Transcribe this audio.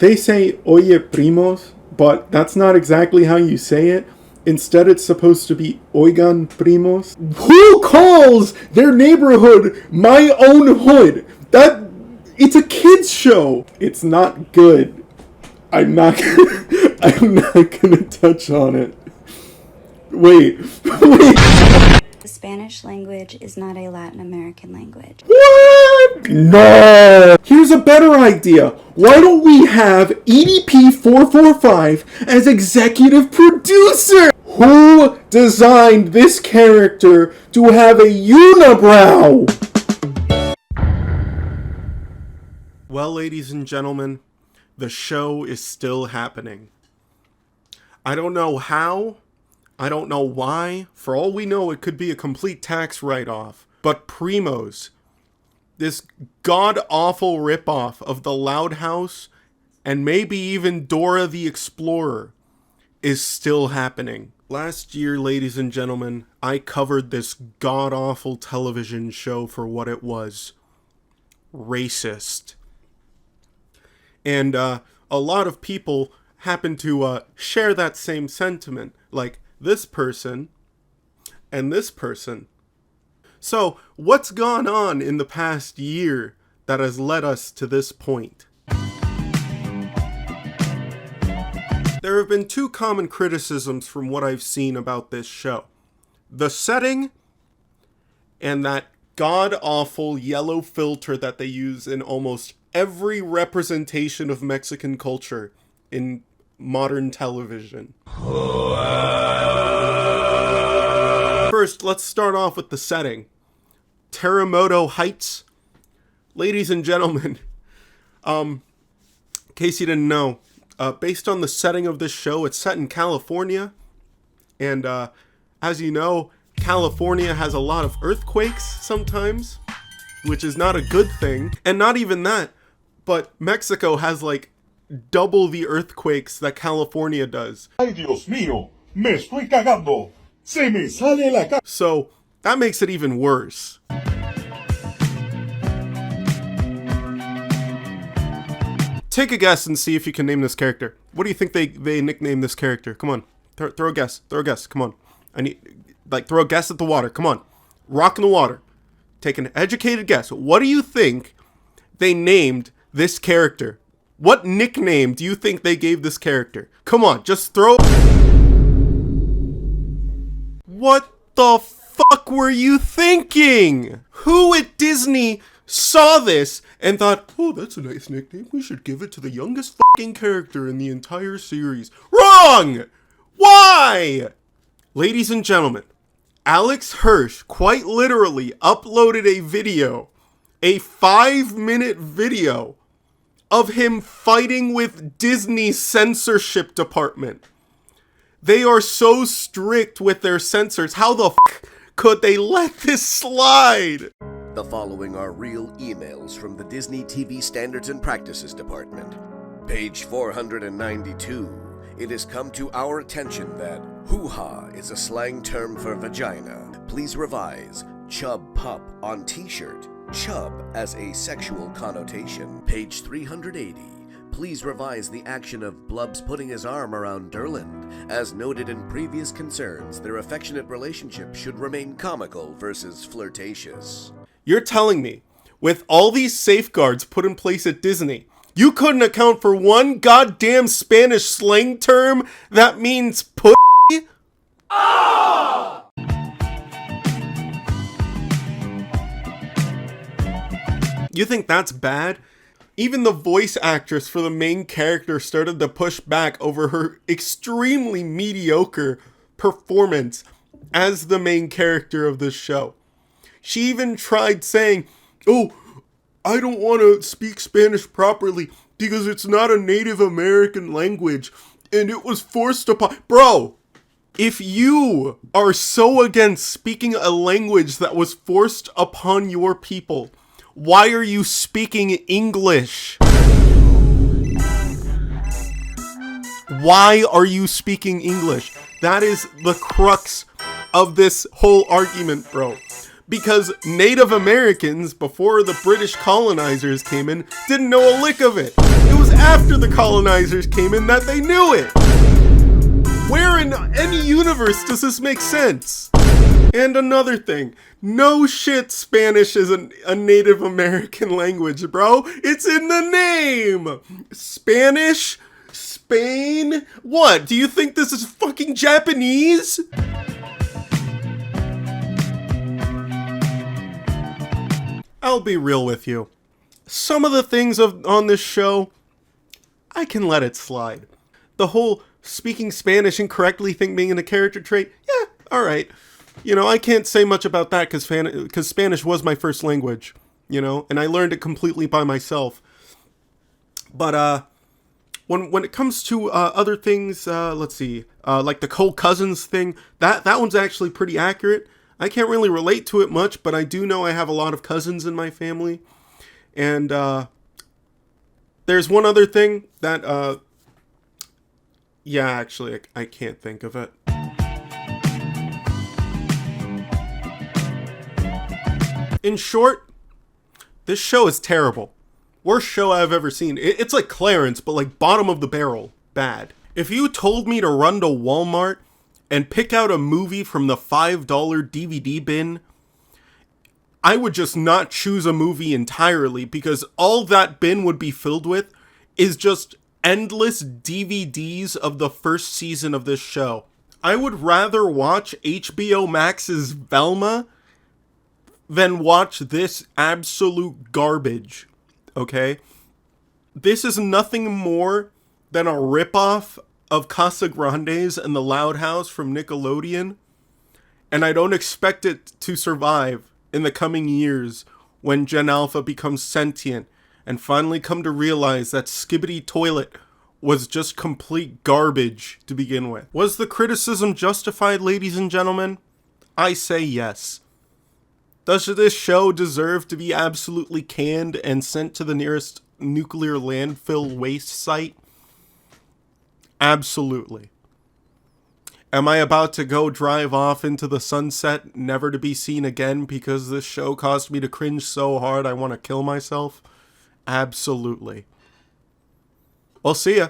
They say oye primos, but that's not exactly how you say it. Instead, it's supposed to be oigan primos. Who calls their neighborhood my own hood? It's a kids show. It's not good. I'm not gonna touch on it. Wait. The Spanish language is not a Latin American language. What? No! Here's a better idea. Why don't we have EDP445 as executive producer? Who designed this character to have a unibrow? Well, ladies and gentlemen, the show is still happening. I don't know how. I don't know why. For all we know, it could be a complete tax write-off. But Primos, this god-awful ripoff of The Loud House, and maybe even Dora the Explorer, is still happening. Last year, ladies and gentlemen, I covered this god-awful television show for what it was. Racist. And a lot of people happen to share that same sentiment. Like, this person, and this person. So, what's gone on in the past year that has led us to this point? There have been two common criticisms from what I've seen about this show. The setting, and that god-awful yellow filter that they use in almost every representation of Mexican culture in modern television. First, let's start off with the setting. Terremoto Heights. Ladies and gentlemen, in case you didn't know, based on the setting of this show, it's set in California. And as you know, California has a lot of earthquakes sometimes, which is not a good thing. And not even that, but Mexico has like double the earthquakes that California does. Ay, Dios mío, me estoy cagando. Se me sale la cara. So that makes it even worse. Take a guess and see if you can name this character. What do you think they nicknamed this character? Come on, throw a guess. Throw a guess. Come on. I need throw a guess at the water. Come on, rock in the water. Take an educated guess. What do you think they named this character? What nickname do you think they gave this character? Come on, just throw. What the fuck were you thinking? Who at Disney saw this and thought, oh, that's a nice nickname. We should give it to the youngest fucking character in the entire series. Wrong! Why? Ladies and gentlemen, Alex Hirsch quite literally uploaded a video, a 5-minute video of him fighting with Disney's censorship department. They are so strict with their censors. How the fuck could they let this slide? The following are real emails from the Disney TV Standards and Practices Department. Page 492. It has come to our attention that hoo-ha is a slang term for vagina. Please revise chub pup on t-shirt. Chub as a sexual connotation. Page 380. Please revise the action of Blubs putting his arm around Durland. As noted in previous concerns, their affectionate relationship should remain comical versus flirtatious. You're telling me, with all these safeguards put in place at Disney, you couldn't account for one goddamn Spanish slang term that means pussy? Oh! You think that's bad? Even the voice actress for the main character started to push back over her extremely mediocre performance as the main character of this show. She even tried saying, oh, I don't want to speak Spanish properly because it's not a Native American language and it was forced upon... Bro, if you are so against speaking a language that was forced upon your people, why are you speaking English? Why are you speaking English? That is the crux of this whole argument, bro. Because Native Americans, before the British colonizers came in, didn't know a lick of it. It was after the colonizers came in that they knew it. Where in any universe does this make sense? And another thing, no shit Spanish is a Native American language, bro. It's in the name. Spanish? Spain? What? Do you think this is fucking Japanese? I'll be real with you. Some of the things on this show, I can let it slide. The whole speaking Spanish incorrectly thing being a character trait, yeah, alright. You know, I can't say much about that because Spanish was my first language, you know, and I learned it completely by myself. But when it comes to other things, let's see, like the Cole Cousins thing, that one's actually pretty accurate. I can't really relate to it much, but I do know I have a lot of cousins in my family. And there's one other thing that, yeah, actually, I can't think of it. In short, this show is terrible. Worst show I've ever seen. It's like Clarence, but like bottom of the barrel. Bad. If you told me to run to Walmart and pick out a movie from the $5 DVD bin, I would just not choose a movie entirely because all that bin would be filled with is just endless DVDs of the first season of this show. I would rather watch HBO Max's Velma than watch this absolute garbage, okay? This is nothing more than a ripoff of Casa Grandes and the Loud House from Nickelodeon, and I don't expect it to survive in the coming years when Gen Alpha becomes sentient and finally come to realize that Skibbity Toilet was just complete garbage to begin with. Was the criticism justified, ladies and gentlemen? I say yes. Does this show deserve to be absolutely canned and sent to the nearest nuclear landfill waste site? Absolutely. Am I about to go drive off into the sunset, never to be seen again because this show caused me to cringe so hard I want to kill myself? Absolutely. Well, see ya.